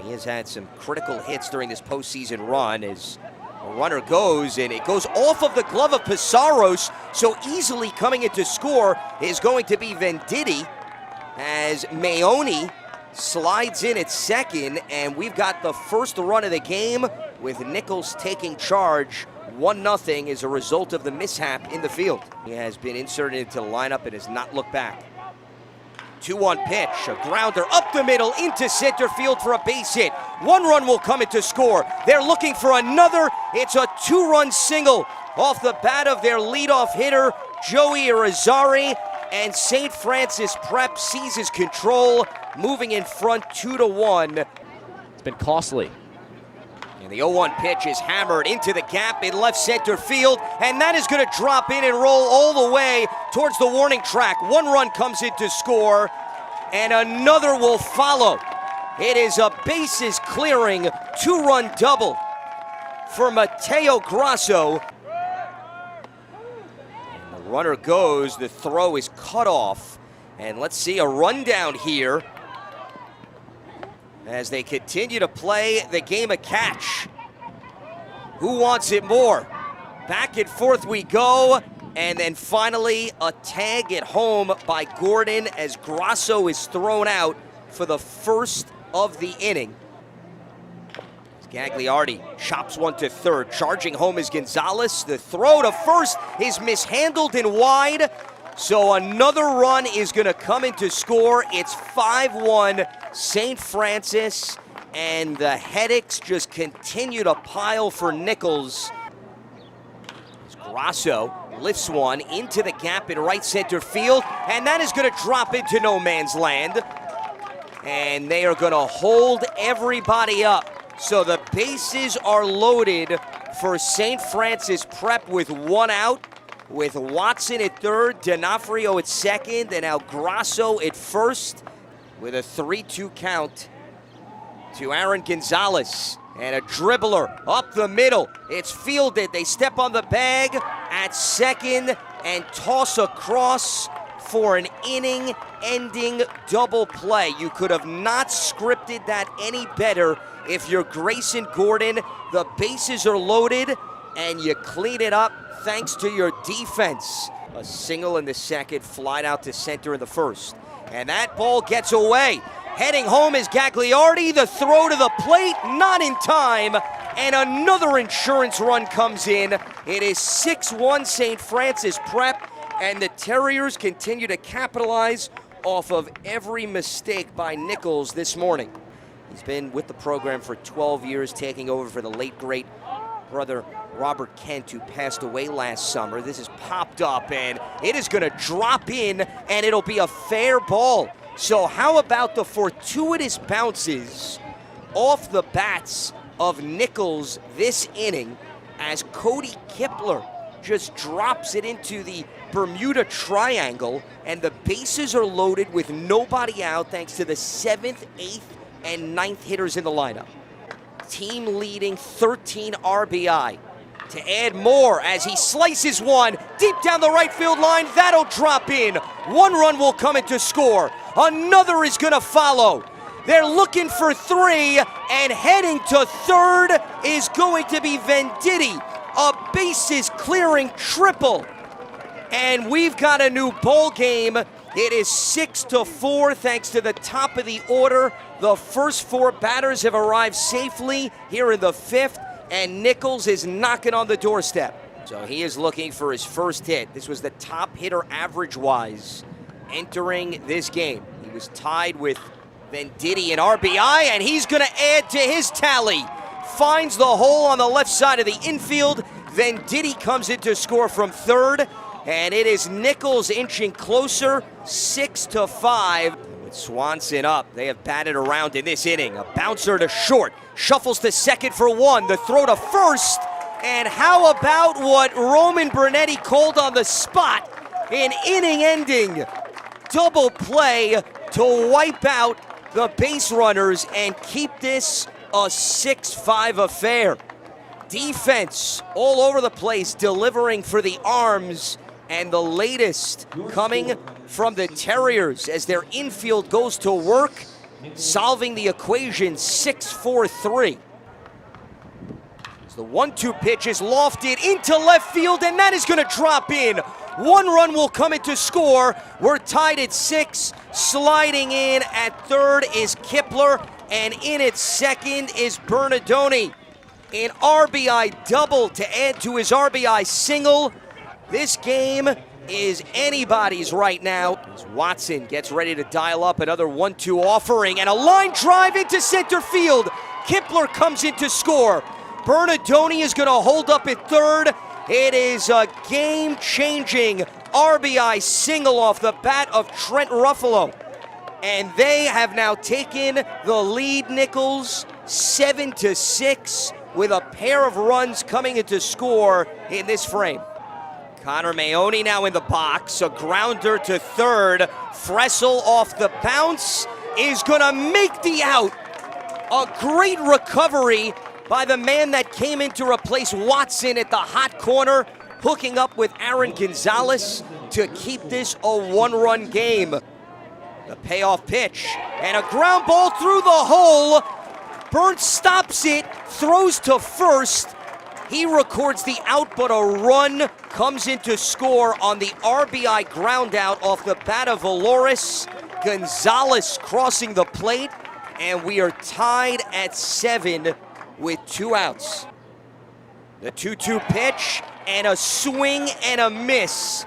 He has had some critical hits during this postseason run as a runner goes, and it goes off of the glove of Pizarros, so easily coming in to score is going to be Venditti as Maoni slides in at second, and we've got the first run of the game with Nichols taking charge 1-0 as a result of the mishap in the field. He has been inserted into the lineup and has not looked back. 2-1 pitch, a grounder up the middle into center field for a base hit. 1 run will come in to score. They're looking for another. It's a 2-run single off the bat of their leadoff hitter, Joey Irizarry, and St. Francis Prep seizes control, moving in front 2-1. It's been costly. And the 0-1 pitch is hammered into the gap in left center field, and that is going to drop in and roll all the way towards the warning track. 1 run comes in to score, and another will follow. It is a bases clearing 2-run double for Mateo Grasso. And the runner goes, the throw is cut off, and let's see a rundown here as they continue to play the game of catch. Who wants it more? Back and forth we go, and then finally a tag at home by Gordon as Grasso is thrown out for the first of the inning. Gagliardi chops one to third, charging home is Gonzalez. The throw to first is mishandled and wide, so another run is going to come in to score. It's 5-1 St. Francis, and the headaches just continue to pile for Nichols. As Grasso lifts one into the gap in right center field, and that is going to drop into no man's land. And they are going to hold everybody up. So the bases are loaded for St. Francis Prep with 1 out, with Watson at third, D'Onofrio at second, and now Grasso at first, with a 3-2 count to Aaron Gonzalez. And a dribbler up the middle. It's fielded. They step on the bag at second and toss across for an inning-ending double play. You could have not scripted that any better if you're Grayson Gordon. The bases are loaded, and you clean it up thanks to your defense. A single in the second, flied out to center in the first. And that ball gets away. Heading home is Gagliardi. The throw to the plate, not in time. And another insurance run comes in. It is 6-1 St. Francis Prep, and the Terriers continue to capitalize off of every mistake by Nichols this morning. He's been with the program for 12 years, taking over for the late, great brother Robert Kent, who passed away last summer. This is popped up, and it is going to drop in, and it'll be a fair ball. So how about the fortuitous bounces off the bats of Nichols this inning as Cody Kipler just drops it into the Bermuda Triangle, and the bases are loaded with nobody out thanks to the 7th, 8th, and 9th hitters in the lineup. Team leading 13 RBI. To add more as he slices one deep down the right field line. That'll drop in. 1 run will come in to score. Another is going to follow. They're looking for 3, and heading to third is going to be Venditti. A bases clearing triple. And we've got a new ball game. It is 6-4 thanks to the top of the order. The first 4 batters have arrived safely here in the 5th, and Nichols is knocking on the doorstep. So he is looking for his first hit. This was the top hitter average-wise entering this game. He was tied with Venditti in RBI, and he's going to add to his tally. Finds the hole on the left side of the infield. Venditti comes in to score from third, and it is Nichols inching closer, 6-5. With Swanson up, they have batted around in this inning. A bouncer to short, shuffles to second for 1, the throw to first, and how about what Roman Bernetti called on the spot? An inning-ending double play to wipe out the base runners and keep this a 6-5 affair. Defense all over the place, delivering for the arms, and the latest coming from the Terriers as their infield goes to work solving the equation 6-4-3. The 1-2 pitch is lofted into left field, and that is going to drop in. 1 run will come into score. We're tied at 6. Sliding in at third is Kipler, and in at second is Bernardoni. An RBI double to add to his RBI single. This game is anybody's right now. As Watson gets ready to dial up another 1-2 offering, and a line drive into center field. Kipler comes in to score. Bernardoni is going to hold up at third. It is a game-changing RBI single off the bat of Trent Ruffalo. And they have now taken the lead, Nichols, 7-6, with a pair of runs coming into score in this frame. Connor Maone now in the box, a grounder to third. Fressel off the bounce is going to make the out. A great recovery by the man that came in to replace Watson at the hot corner, hooking up with Aaron Gonzalez to keep this a 1-run game. The payoff pitch, and a ground ball through the hole. Burnt stops it, throws to first. He records the out, but a run comes into score on the RBI ground out off the bat of Valoris. Gonzalez crossing the plate, and we are tied at 7 with 2 outs. The 2-2 pitch, and a swing and a miss.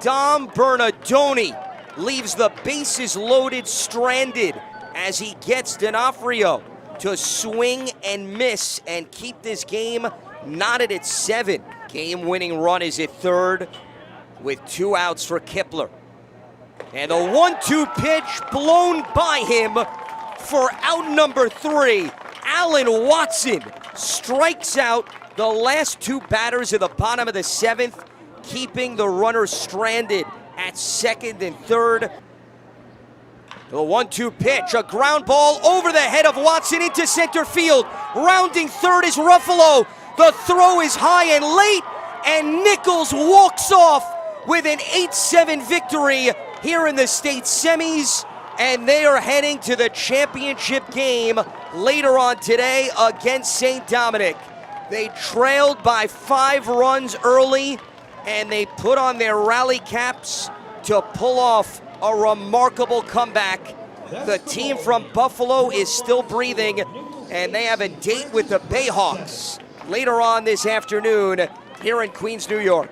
Dom Bernardoni leaves the bases loaded stranded as he gets D'Onofrio to swing and miss and keep this game knotted at 7. Game-winning run is at third with 2 outs for Kipler. And the 1-2 pitch blown by him for out number 3. Alan Watson strikes out the last 2 batters of the bottom of the 7th, keeping the runners stranded at second and third. The 1-2 pitch, a ground ball over the head of Watson into center field. Rounding third is Ruffalo. The throw is high and late, and Nichols walks off with an 8-7 victory here in the state semis. And they are heading to the championship game later on today against St. Dominic. They trailed by 5 runs early, and they put on their rally caps to pull off a remarkable comeback. The team from Buffalo is still breathing, and they have a date with the Bayhawks later on this afternoon here in Queens, New York.